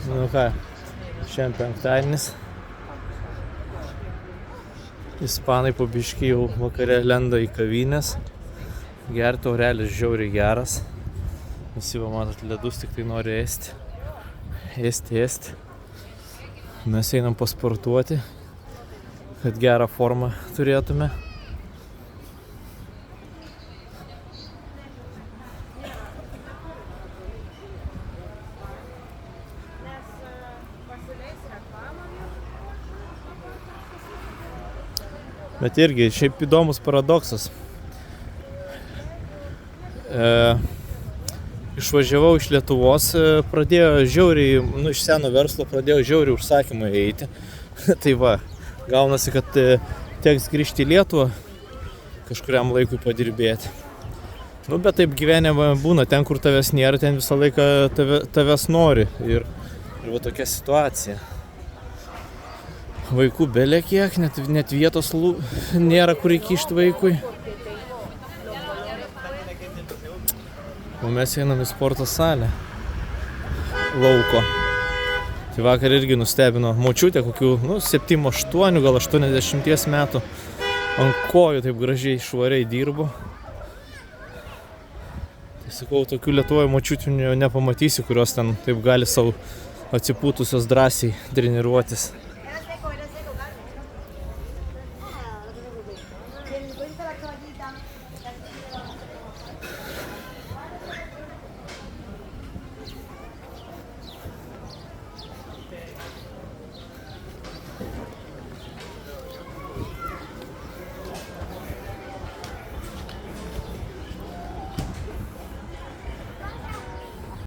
Nu ką, šiandien penktadienis. Ispanai po biškį jau vakare lenda į kavinės. Gerti taurelis žiauriai geras. Visi va matot ledus, tik tai nori ėsti. Ėsti. Mes einam pasportuoti, kad gerą formą turėtume. Bet irgi šiaip įdomus paradoksas. Išvažiavau iš Lietuvos, pradėjo žiauriai, iš seno verslo pradėjo žiauriai užsakymai eiti. Tai va, gaunasi, kad teks grįžti į Lietuvą kažkuriam laikui padirbėti. Nu, bet taip gyvenime būna, ten kur tavęs nėra, ten visą laiką tavęs nori. Ir va tokia situacija. Vaikų belė kiek, net vietos nėra kur įkišti vaikui. O mes einam į sporto salę lauko. Tai vakar irgi nustebino močiutė kokių 7-8, gal 80 metų. Ant kojų taip gražiai švariai dirbo. Tai sakau, tokių Lietuvoje močiučių nepamatysi, kurios ten taip gali savo atsipūtusios drąsiai treniruotis.